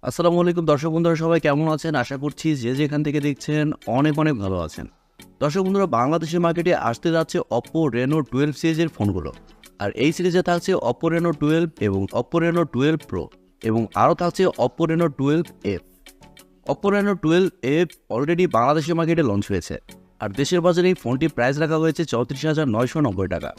আসসালামু আলাইকুম দর্শক বন্ধুরা, সবাই কেমন আছেন? আশা করছি যে যেখান থেকে দেখছেন অনেক ভালো আছেন। দর্শক বন্ধুরা, বাংলাদেশের মার্কেটে আসতে যাচ্ছে Oppo Reno 12 সিরিজের ফোনগুলো। আর এই সিরিজে থাকছে Oppo Reno 12 এবং Oppo Reno 12 Pro এবং আরও থাকছে Oppo Reno 12F। Oppo Reno 12F already বাংলাদেশের মার্কেটে লঞ্চ হয়েছে। আর দেশের বাজারে এই ফোনটির প্রাইস রাখা হয়েছে 34,990 টাকা।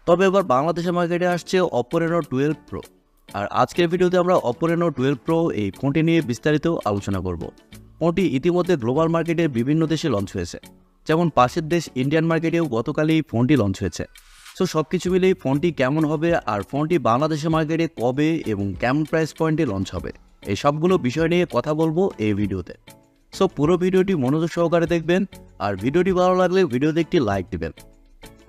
তবে এবার বাংলাদেশের মার্কেটে আসছে Oppo Reno 12 Pro। আর আজকের ভিডিওতে আমরা Oppo Reno 12 Pro এই ফোনটি নিয়ে বিস্তারিত আলোচনা করব। ফোনটি ইতিমধ্যে গ্লোবাল মার্কেটে বিভিন্ন দেশে লঞ্চ হয়েছে, যেমন পাশের দেশ ইন্ডিয়ান মার্কেটেও গতকালই ফোনটি লঞ্চ হয়েছে। সো সব কিছু মিলেই ফোনটি কেমন হবে আর ফোনটি বাংলাদেশের মার্কেটে কবে এবং কেমন প্রাইস পয়েন্টে লঞ্চ হবে, এই সবগুলো বিষয় নিয়ে কথা বলবো এই ভিডিওতে। সো পুরো ভিডিওটি মনোযোগ সহকারে দেখবেন আর ভিডিওটি ভালো লাগলে ভিডিওতে একটি লাইক দিবেন।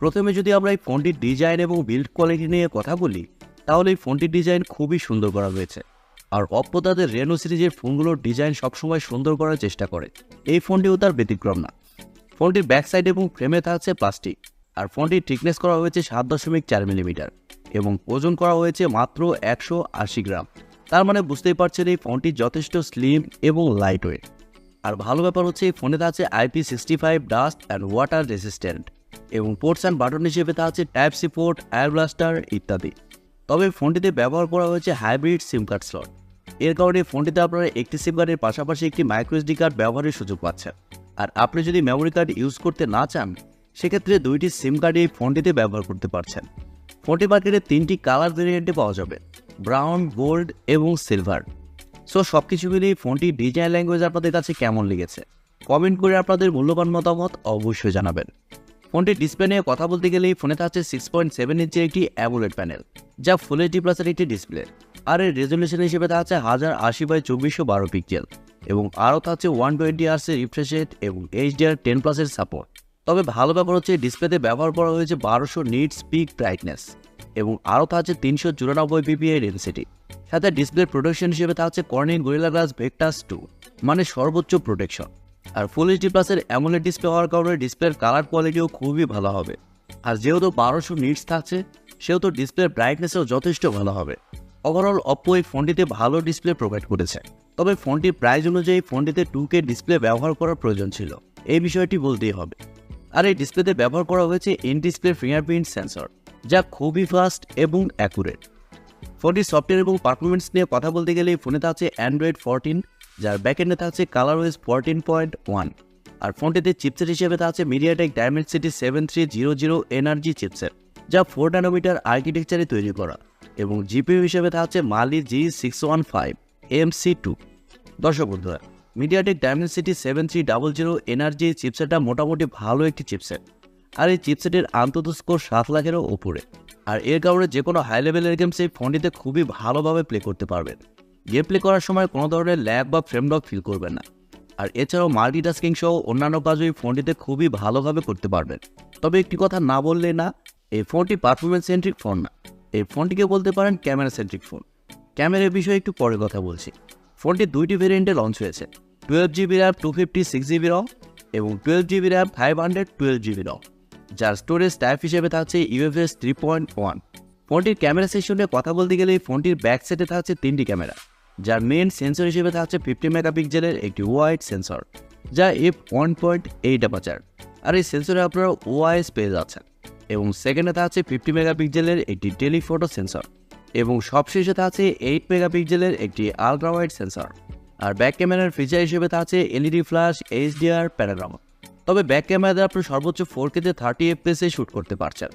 প্রথমে যদি আমরা এই ফোনটির ডিজাইন এবং বিল্ড কোয়ালিটি নিয়ে কথা বলি, তাহলে এই ফোনটির ডিজাইন খুবই সুন্দর করা হয়েছে। আর Oppo তাদের রেনো সিরিজের ফোনগুলোর ডিজাইন সবসময় সুন্দর করার চেষ্টা করে, এই ফোনটিও তার ব্যতিক্রম না। ফোনটির ব্যাক সাইড এবং ফ্রেমে থাকছে প্লাস্টিক, আর ফোনটির থিকনেস করা হয়েছে 7.4 মিলিমিটার এবং ওজন করা হয়েছে মাত্র 180 গ্রাম। তার মানে বুঝতেই পারছেন এই ফোনটি যথেষ্ট স্লিম এবং লাইট ওয়েট। আর ভালো ব্যাপার হচ্ছে এই ফোনে থাকছে IP65 dust and water resistant এবং পোর্টস অ্যান্ড বাটন হিসেবে থাকছে টাইপ-সি পোর্ট, এয়ার ব্লাস্টার ইত্যাদি। তবে ফোনটিতে ব্যবহার করা হয়েছে হাইব্রিড সিম কার্ড স্লট। এর কারণে ফোনটিতে আপনারা একটি সিম কার্ডের পাশাপাশি একটি মাইক্রোএসডি কার্ড ব্যবহারের সুযোগ পাচ্ছেন। আর আপনি যদি মেমোরি কার্ড ইউজ করতে না চান, সেক্ষেত্রে দুইটি সিম কার্ড এই ফোনটিতে ব্যবহার করতে পারছেন। ফোনটি মার্কেটে 3টি কালার ভেরিয়েন্টে পাওয়া যাবে, ব্রাউন, গোল্ড এবং সিলভার। সো সব কিছু মিলিয়ে ফোনটি ডিজাইন ল্যাঙ্গুয়েজ আপনাদের কাছে কেমন লেগেছে কমেন্ট করে আপনাদের মূল্যবান মতামত অবশ্যই জানাবেন। ফোনটির ডিসপ্লে নিয়ে কথা বলতে গেলে এই ফোনে থাকছে 6.7 ইঞ্চের একটি অ্যামোলেড প্যানেল, যা ফুল এইচডি প্লাসের একটি ডিসপ্লে। আর এর রেজলিউশন হিসেবে থাকছে 1080x2412 পিক্সেল এবং আরও থাকছে 120 Hz এর রিফ্রেশ রেট এবং HDR10+ সাপোর্ট। তবে ভালো ব্যাপার হচ্ছে ডিসপ্লেতে ব্যবহার করা হয়েছে 1200 নিটস পিক ব্রাইটনেস এবং আরও থাকছে 394 ppi ডেনসিটি। সাথে ডিসপ্লের প্রোটেকশন হিসেবে থাকছে কর্নিং গরিলা গ্লাস ভেক্টাস 2, মানে সর্বোচ্চ প্রোটেকশন। আর ফুল এইচডি প্লাসের অ্যামোলেড ডিসপ্লে হওয়ার কারণে ডিসপ্লের কালার কোয়ালিটিও খুবই ভালো হবে। আর যেহেতু 1200 নিটস থাকছে, সেহেতু ডিসপ্লের ব্রাইটনেসও যথেষ্ট ভালো হবে। ওভারঅল Oppo এই ফোনটিতে ভালো ডিসপ্লে প্রোভাইড করেছে। তবে ফোনটির প্রাইস অনুযায়ী ফোনটিতে 2K ডিসপ্লে ব্যবহার করার প্রয়োজন ছিল, এই বিষয়টি বলতেই হবে। আর এই ডিসপ্লেতে ব্যবহার করা হয়েছে ইন ডিসপ্লে ফিঙ্গারপ্রিন্ট সেন্সর, যা খুবই ফাস্ট এবং অ্যাকুরেট। ফোনটির সফটওয়্যার এবং পারফরমেন্স নিয়ে কথা বলতে গেলে এই ফোনে থাকছে Android 14, যার ব্যাকএন্ডে থাকছে ColorOS 14.1। আর ফোনটিতে চিপসেট হিসেবে থাকছে MediaTek Dimensity 7300 এনার্জি চিপসেট, যা 4 ন্যানোমিটার আর্কিটেকচারে তৈরি করা এবং জিপিইউ হিসেবে থাকছে Mali G615 MC2। দর্শক বন্ধুরা, MediaTek Dimensity 7300 এনার্জি চিপসেটটা মোটামুটি ভালো একটি চিপসেট। আর এই চিপসেটের আন্তত স্কোর 7 লাখেরও উপরে। আর এর কারণে যে কোনো হাই লেভেলের গেমস এই ফোনটিতে খুবই ভালোভাবে প্লে করতে পারবেন। গেম প্লে করার সময় কোনো ধরনের ল্যাগ বা ফ্রেম ড্রপ ফিল করবেন না। আর এছাড়াও মাল্টিটাস্কিং সহ অন্যান্য কাজও এই ফোনটিতে খুবই ভালোভাবে করতে পারবেন। তবে একটি কথা না বললে না, এই ফোনটি পারফরমেন্স সেন্ট্রিক ফোন না, এই ফোনটিকে বলতে পারেন ক্যামেরা সেন্ট্রিক ফোন। ক্যামেরার বিষয়ে একটু পরে কথা বলছি। ফোনটি 2টি ভেরিয়েন্টে লঞ্চ হয়েছে, 12GB RAM 256GB ROM এবং 12GB RAM 512GB ROM, যার স্টোরেজ টাইপ হিসেবে থাকছে UFS 3.1। ফোনটির ক্যামেরা সেকশনে কথা বলতে গেলে ফোনটির ব্যাক সাইডে থাকছে 3টি ক্যামেরা, যার মেন সেন্সর হিসেবে থাকছে 50 মেগাপিক্সেলের একটি ওয়াইড সেন্সর, যা f1.8 অ্যাপারচার। আর এই সেন্সরে আপনারা OIS পেয়ে যাচ্ছেন। এবং সেকেন্ডে থাকছে 50 মেগাপিক্সেলের একটি টেলিফোটো সেন্সর এবং সবশেষে থাকছে 8 মেগাপিক্সেলের একটি আলট্রা ওয়াইড সেন্সর। আর ব্যাক ক্যামেরার ফিচার হিসেবে থাকছে LED ফ্ল্যাশ, HDR প্যানোরামা। তবে ব্যাক ক্যামেরাতে আপনি সর্বোচ্চ 4K 30 FPS শ্যুট করতে পারছেন।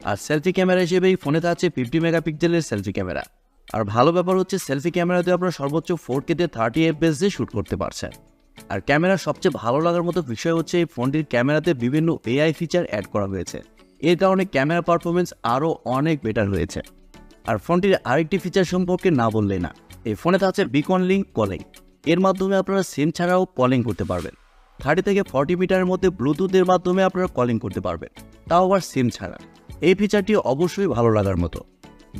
আর সেলফি ক্যামেরা হিসেবে এই ফোনে থাকছে 50 মেগাপিক্সেলের সেলফি ক্যামেরা। আর ভালো ব্যাপার হচ্ছে সেলফি ক্যামেরাতে আপনারা সর্বোচ্চ 4K 30 FPS শ্যুট করতে পারছেন। আর ক্যামেরার সবচেয়ে ভালো লাগার মতো বিষয় হচ্ছে এই ফোনটির ক্যামেরাতে বিভিন্ন AI ফিচার অ্যাড করা হয়েছে। এর কারণে ক্যামেরা পারফরমেন্স আরও অনেক বেটার হয়েছে। আর ফোনটির আরেকটি ফিচার সম্পর্কে না বললেই না, এই ফোনে থাকছে বিকন লিঙ্ক কলিং। এর মাধ্যমে আপনারা সিম ছাড়াও কলিং করতে পারবেন। 30 থেকে 40 মিটারের মধ্যে ব্লুটুথের মাধ্যমে আপনারা কলিং করতে পারবেন, তাও আবার সিম ছাড়া। এই ফিচারটি অবশ্যই ভালো লাগার মতো।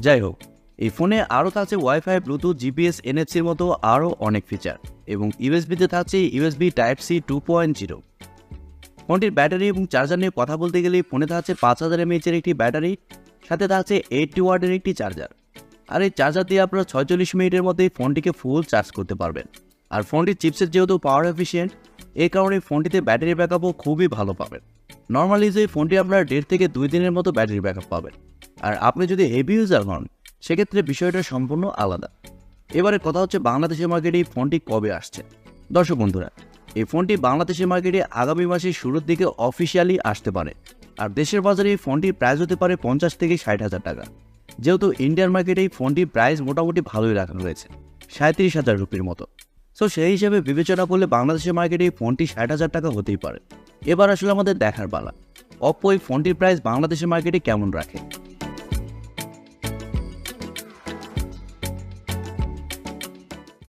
যাই হোক, এই ফোনে আরও থাকছে ওয়াইফাই, ব্লুটুথ, GPS, NFC-র মতো আরও অনেক ফিচার এবং USB-তে থাকছে USB Type-C 2.0। ফোনটির ব্যাটারি এবং চার্জার নিয়ে কথা বলতে গেলে ফোনে থাকছে 5000 mAh একটি ব্যাটারি, সাথে থাকছে 80 ওয়াটের একটি চার্জার। আর এই চার্জার দিয়ে আপনারা 46 মিনিটের মধ্যেই ফোনটিকে ফুল চার্জ করতে পারবেন। আর ফোনটির চিপসেট যেহেতু পাওয়ার এফিশিয়েন্ট, এই কারণে ফোনটিতে ব্যাটারি ব্যাকআপও খুবই ভালো পাবেন। নর্মালি যে ফোনটি আপনারা 1.5 থেকে 2 দিনের মতো ব্যাটারি ব্যাকআপ পাবেন। আর আপনি যদি হেভি ইউজার হন সেক্ষেত্রে বিষয়টা সম্পূর্ণ আলাদা। এবারে কথা হচ্ছে বাংলাদেশের মার্কেটে এই ফোনটি কবে আসছে। দর্শক বন্ধুরা, এই ফোনটি বাংলাদেশের মার্কেটে আগামী মাসের শুরুর দিকে অফিসিয়ালি আসতে পারে। আর দেশের বাজারে এই ফোনটির প্রাইস হতে পারে 50 থেকে 60,000 টাকা। যেহেতু ইন্ডিয়ান মার্কেটে এই ফোনটির প্রাইস মোটামুটি ভালোই রাখা হয়েছে, 37,000 রুপির মতো। সো সেই হিসেবে বিবেচনা করলে বাংলাদেশের মার্কেটে এই ফোনটি 60,000 টাকা হতেই পারে। এবার আসলে আমাদের দেখার পালা, অপ্পো এই ফোনটির প্রাইস বাংলাদেশের মার্কেটে কেমন রাখে।